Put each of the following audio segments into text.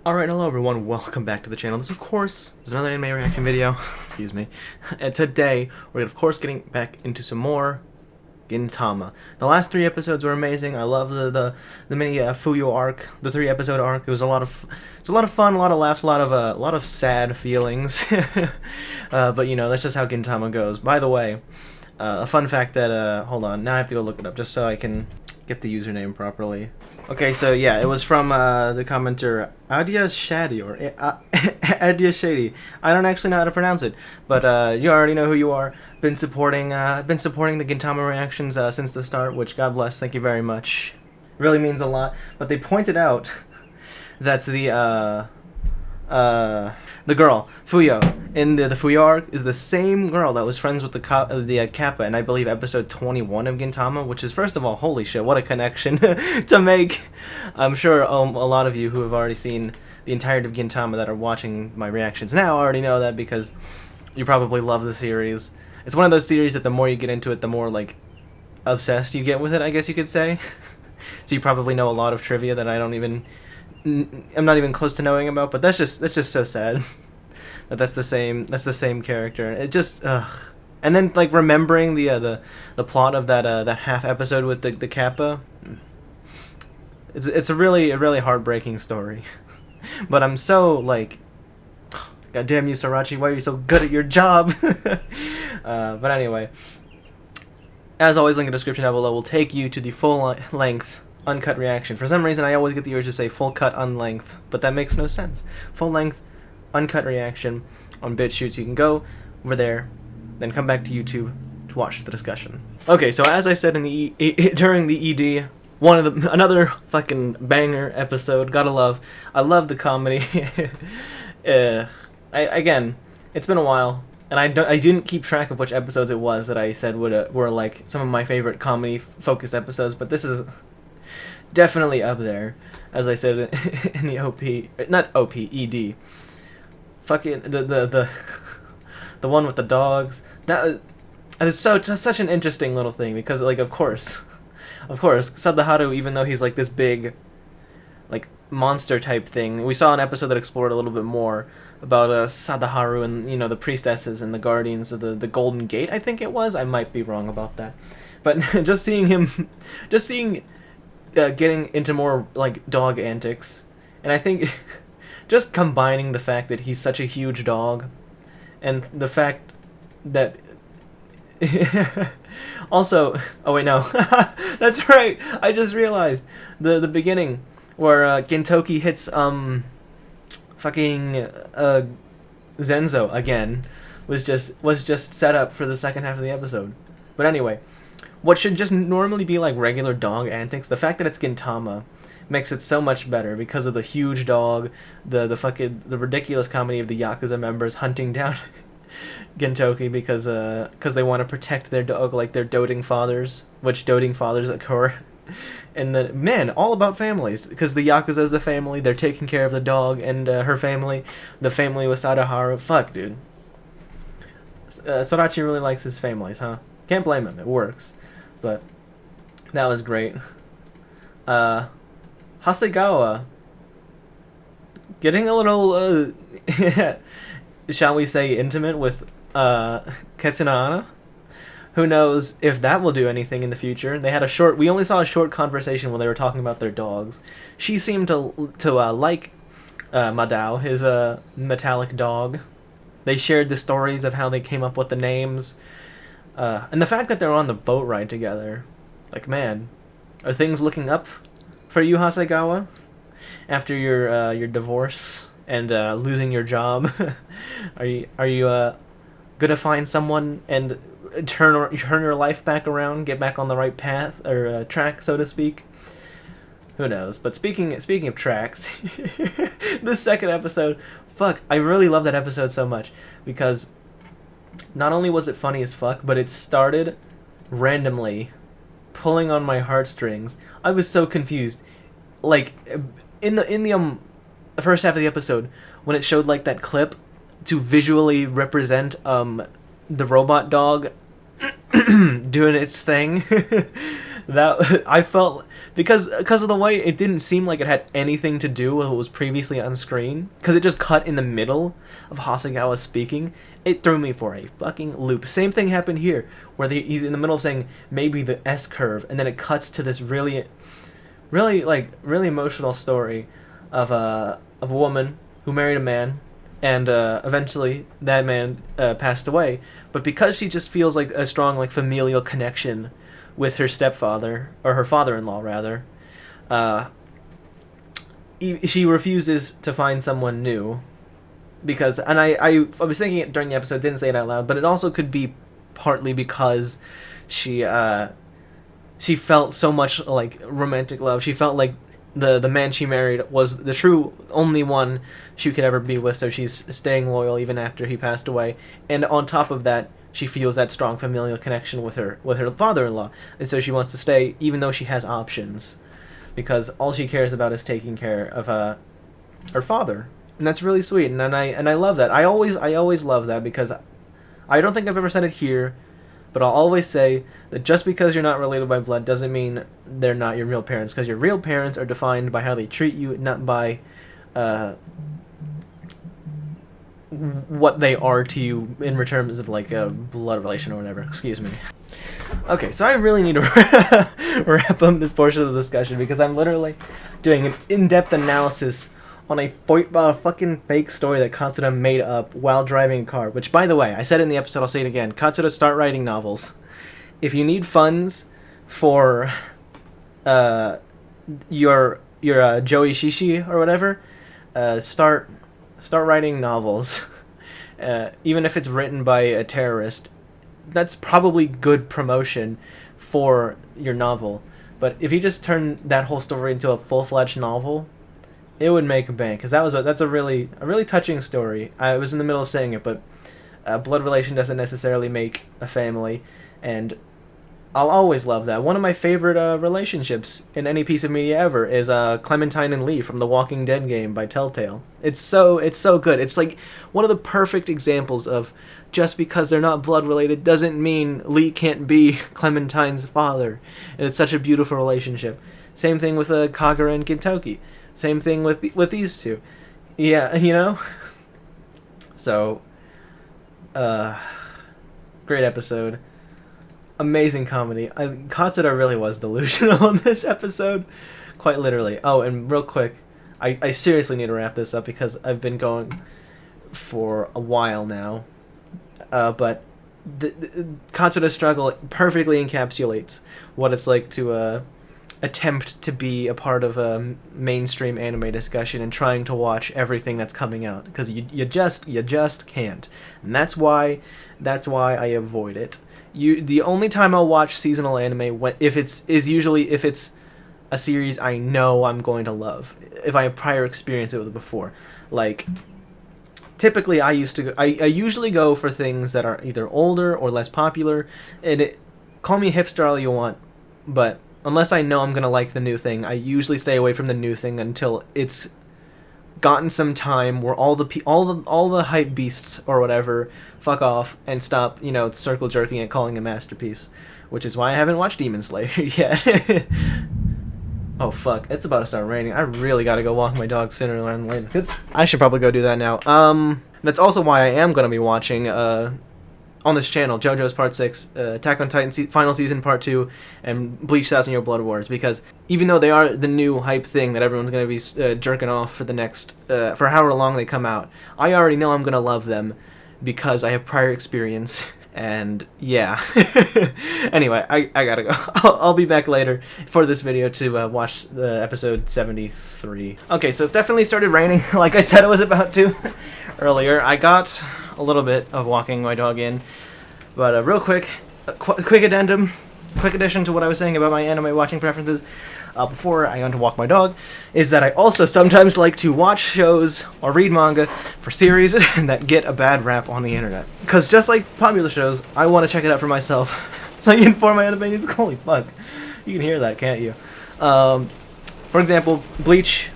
Alright, hello everyone, welcome back to the channel. This, of course, is another anime reaction video. Excuse me. And today, we're, of course, getting back into some more Gintama. The last 3 episodes were amazing. I love the mini Fuyo arc, the 3-episode arc. It was a lot of fun, a lot of laughs, a lot of sad feelings. But you know, that's just how Gintama goes. By the way, a fun fact that hold on, now I have to go look it up just so I can get the username properly. Okay, so yeah, it was from the commenter Adia Shady or Adia Shady. I don't actually know how to pronounce it, but you already know who you are. Been supporting the Gintama reactions since the start, which God bless, thank you very much. Really means a lot. But they pointed out that the girl Fuyo in the Fuyo arc is the same girl that was friends with the Kappa in, I believe, episode 21 of Gintama, which is, first of all, holy shit, what a connection to make. I'm sure a lot of you who have already seen the entirety of Gintama that are watching my reactions now already know that, because you probably love the series. It's one of those series that the more you get into it, the more, like, obsessed you get with it, I guess you could say. So you probably know a lot of trivia that I'm not even close to knowing about, but that's just so sad that's the same character. It just and then, like, remembering the plot of that half episode with the Kappa. It's a really heartbreaking story. But I'm so, like, God damn you, Sorachi, why are you so good at your job? But anyway, as always, link in the description down below will take you to the full length uncut reaction. For some reason, I always get the urge to say full cut unlength, but that makes no sense. Full length uncut reaction on BitChute. You can go over there, then come back to YouTube to watch the discussion. Okay, so as I said in the during the ED, another fucking banger episode. Gotta love. I love the comedy. Again, it's been a while, and I didn't keep track of which episodes it was that I said were like some of my favorite comedy focused episodes, but this is definitely up there, as I said in the ED. Fucking the one with the dogs. That is just such an interesting little thing, because, like, of course, Sadaharu, even though he's like this big, like, monster type thing, we saw an episode that explored a little bit more about Sadaharu and, you know, the priestesses and the guardians of the Golden Gate, I think it was. I might be wrong about that, but just seeing getting into more, like, dog antics, and I think just combining the fact that he's such a huge dog, and the fact that also, oh wait, no, that's right, I just realized the beginning where Gintoki hits fucking Zenzo again was just set up for the second half of the episode. But anyway, what should just normally be like regular dog antics, the fact that it's Gintama makes it so much better, because of the huge dog, the ridiculous comedy of the Yakuza members hunting down Gintoki because they want to protect their dog like their doting fathers, which doting fathers occur. And then, man, all about families, because the Yakuza is a family, they're taking care of the dog and her family, the family with Sadaharu. Fuck, dude. Sorachi really likes his families, huh? Can't blame him, it works. But that was great. Hasegawa getting a little, shall we say, intimate with Ketsunana. Who knows if that will do anything in the future. They had we only saw a short conversation when they were talking about their dogs. She seemed to like Madao, his metallic dog. They shared the stories of how they came up with the names. And the fact that they're on the boat ride together. Like, man, are things looking up for you, Hasegawa? After your divorce and losing your job? Are you gonna find someone and turn your life back around, get back on the right path, or track, so to speak? Who knows? But speaking of tracks, this second episode, fuck, I really love that episode so much, because not only was it funny as fuck, but it started randomly pulling on my heartstrings. I was so confused. Like, in the first half of the episode, when it showed, like, that clip to visually represent the robot dog doing its thing, That I felt because of the way it didn't seem like it had anything to do with what was previously on screen, because it just cut in the middle of Hasegawa speaking. It threw me for a fucking loop. Same thing happened here, where he's in the middle of saying maybe the S curve, and then it cuts to this really emotional story of a woman who married a man, and eventually that man passed away. But because she just feels like a strong familial connection with her stepfather, or her father-in-law rather, she refuses to find someone new. Because, and I was thinking it during the episode, didn't say it out loud, but it also could be partly because she felt so much like romantic love. She felt like the man she married was the true only one she could ever be with, so she's staying loyal even after he passed away. And on top of that, she feels that strong familial connection with her father-in-law, and so she wants to stay even though she has options, because all she cares about is taking care of her father. And that's really sweet, and I love that. I always love that, because I don't think I've ever said it here, but I'll always say that just because you're not related by blood doesn't mean they're not your real parents, because your real parents are defined by how they treat you, not by what they are to you in terms of like a blood relation or whatever. Excuse me. Okay, so I really need to wrap up this portion of the discussion, because I'm literally doing an in-depth analysis on a fucking fake story that Katsuda made up while driving a car. Which, by the way, I said it in the episode, I'll say it again. Katsuda, start writing novels. If you need funds for your Joey Shishi or whatever, start writing novels. Even if it's written by a terrorist, that's probably good promotion for your novel. But if you just turn that whole story into a full-fledged novel, it would make a bank, because that's a really touching story. I was in the middle of saying it, but blood relation doesn't necessarily make a family, and I'll always love that. One of my favorite relationships in any piece of media ever is Clementine and Lee from the Walking Dead game by Telltale. It's so good. It's like one of the perfect examples of just because they're not blood related doesn't mean Lee can't be Clementine's father. And it's such a beautiful relationship. Same thing with Kagura and Gintoki. Same thing with these two. Yeah, you know? So, great episode. Amazing comedy. Katsuda really was delusional in this episode. Quite literally. Oh, and real quick, I seriously need to wrap this up, because I've been going for a while now. But the Katsuda's struggle perfectly encapsulates what it's like to attempt to be a part of a mainstream anime discussion and trying to watch everything that's coming out, because you just can't, and that's why I avoid it. The only time I'll watch seasonal anime if it's a series I know I'm going to love, if I have prior experience with it before. Like, typically I usually go for things that are either older or less popular, and call me hipster all you want, but unless I know I'm gonna like the new thing, I usually stay away from the new thing until it's gotten some time where all the hype beasts or whatever fuck off and stop, circle jerking and calling a masterpiece. Which is why I haven't watched Demon Slayer yet. Oh fuck, it's about to start raining. I really gotta go walk my dog sooner than later. I should probably go do that now. That's also why I am gonna be watching on this channel, JoJo's Part 6, Attack on Titan Final Season Part 2, and Bleach 1000-Year Blood Wars, because even though they are the new hype thing that everyone's going to be jerking off for the next, for however long they come out, I already know I'm going to love them, because I have prior experience, and yeah. Anyway, I gotta go. I'll be back later for this video to watch the episode 73. Okay, so it's definitely started raining, like I said it was about to earlier. I got a little bit of walking my dog in, but real quick, quick addendum, quick addition to what I was saying about my anime watching preferences before I go to walk my dog, is that I also sometimes like to watch shows or read manga for series that get a bad rap on the internet. Because just like popular shows, I want to check it out for myself, so I can inform my anime needs. Holy fuck, you can hear that, can't you? For example, Bleach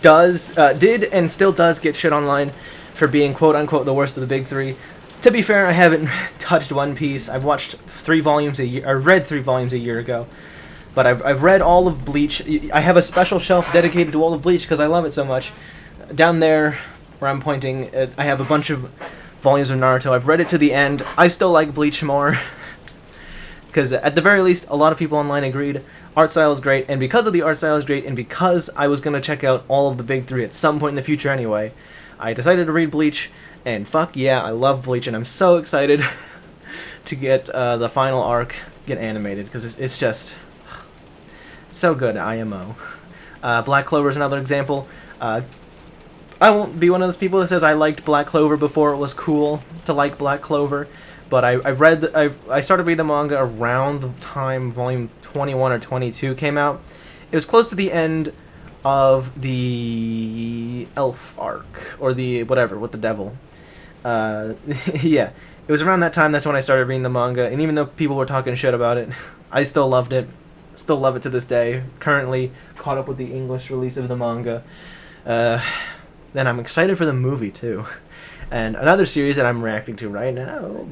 did and still does get shit online for being quote-unquote the worst of the big three. To be fair, I haven't touched One Piece. I've watched 3 volumes a year. I read 3 volumes a year ago, but I've read all of Bleach. I have a special shelf dedicated to all of Bleach because I love it so much. Down there, where I'm pointing, I have a bunch of volumes of Naruto. I've read it to the end. I still like Bleach more because at the very least, a lot of people online agreed. Art style is great, and because of the art style is great, and because I was gonna check out all of the big 3 at some point in the future anyway, I decided to read Bleach. And fuck yeah, I love Bleach, and I'm so excited to get the final arc get animated, because it's just so good, IMO. Black Clover is another example. I won't be one of those people that says I liked Black Clover before it was cool to like Black Clover, but I started reading the manga around the time volume 21 or 22 came out. It was close to the end of the Elf arc, or the whatever, with the devil. Yeah, it was around that time. That's when I started reading the manga, and even though people were talking shit about it, I still loved it. Still love it to this day. Currently caught up with the English release of the manga. Then I'm excited for the movie too. And another series that I'm reacting to right now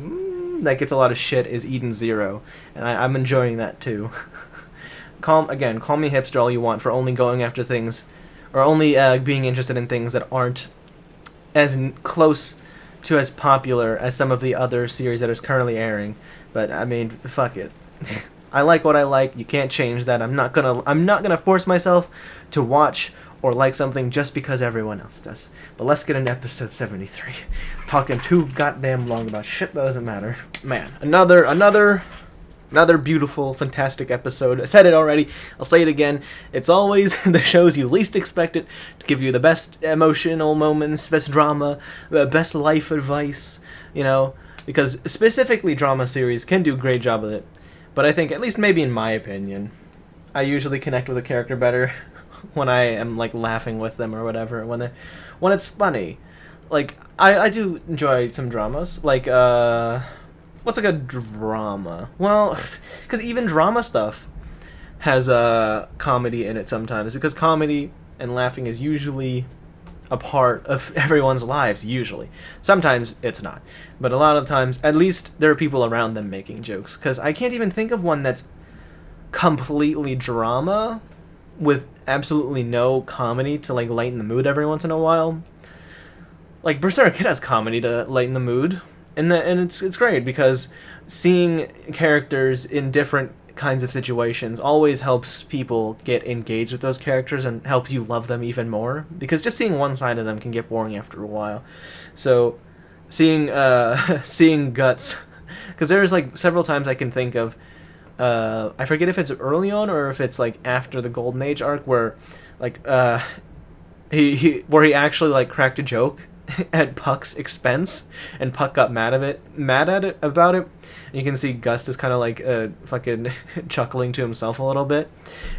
that gets a lot of shit is Eden Zero, and I'm enjoying that too. Call me hipster all you want for only going after things, or only being interested in things that aren't as close to as popular as some of the other series that is currently airing. But I mean, fuck it. I like what I like. You can't change that. I'm not gonna force myself to watch or like something just because everyone else does. But let's get into episode 73. Talking too goddamn long about shit that doesn't matter. Man, another beautiful, fantastic episode. I said it already. I'll say it again. It's always the shows you least expect it to give you the best emotional moments, best drama, the best life advice, you know, because specifically drama series can do a great job with it. But I think, at least maybe in my opinion, I usually connect with a character better when I am like laughing with them or whatever, when it's funny. Like I do enjoy some dramas, like what's a good drama? Well, because even drama stuff has comedy in it sometimes, because comedy and laughing is usually a part of everyone's lives, usually. Sometimes it's not, but a lot of times, at least there are people around them making jokes, because I can't even think of one that's completely drama with absolutely no comedy to like lighten the mood every once in a while. Like Berserk, it has comedy to lighten the mood. And it's great, because seeing characters in different kinds of situations always helps people get engaged with those characters and helps you love them even more, because just seeing one side of them can get boring after a while. So seeing seeing Guts, because there's like several times I can think of, I forget if it's early on or if it's like after the Golden Age arc, where like he actually like cracked a joke at Puck's expense, and Puck got mad at it about it. And you can see Gus is kind of like fucking chuckling to himself a little bit.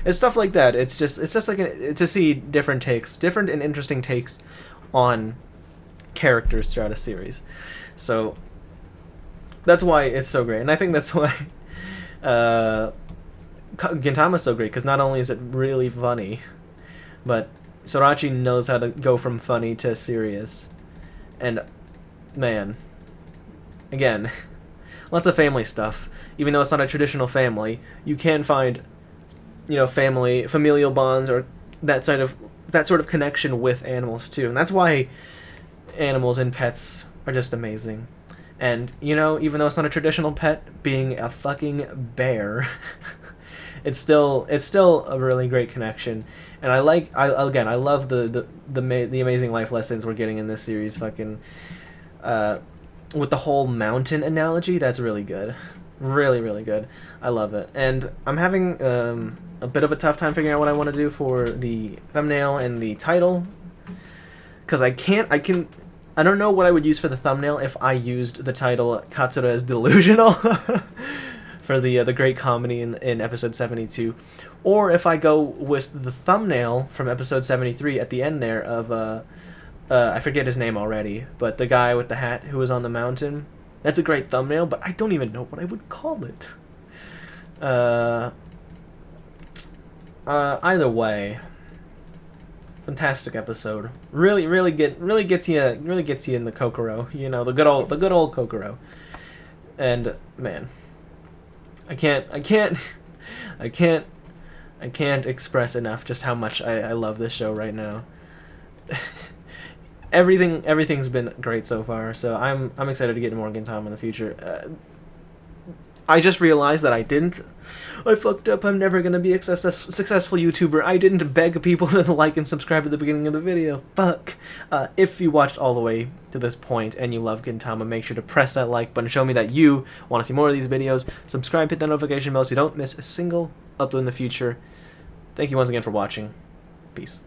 It's stuff like that. It's just like to see different and interesting takes on characters throughout a series. So that's why it's so great, and I think that's why Gintama is so great, because not only is it really funny, but Sorachi knows how to go from funny to serious. And man, again, lots of family stuff. Even though it's not a traditional family, you can find, you know, familial bonds, or that sort of connection with animals too. And that's why animals and pets are just amazing. And, you know, even though it's not a traditional pet, being a fucking bear, it's still a really great connection. And I love the amazing life lessons we're getting in this series. Fucking with the whole mountain analogy, that's really good, really really good. I love it, and I'm having a bit of a tough time figuring out what I want to do for the thumbnail and the title, because I don't know what I would use for the thumbnail if I used the title Katsura is delusional for the great comedy in episode 72, or if I go with the thumbnail from episode 73 at the end there of I forget his name already, but the guy with the hat who was on the mountain. That's a great thumbnail, but I don't even know what I would call it. Either way, Fantastic episode. Really gets you in the Kokoro. You know, the good old Kokoro. And man, I can't express enough just how much I love this show right now. Everything's been great so far, so I'm excited to get more Gintama in the future. I just realized that I fucked up. I'm never gonna be a successful YouTuber. I didn't beg people to like and subscribe at the beginning of the video. Fuck. If you watched all the way to this point and you love Gintama, make sure to press that like button. Show me that you want to see more of these videos. Subscribe, hit that notification bell so you don't miss a single upload in the future. Thank you once again for watching. Peace.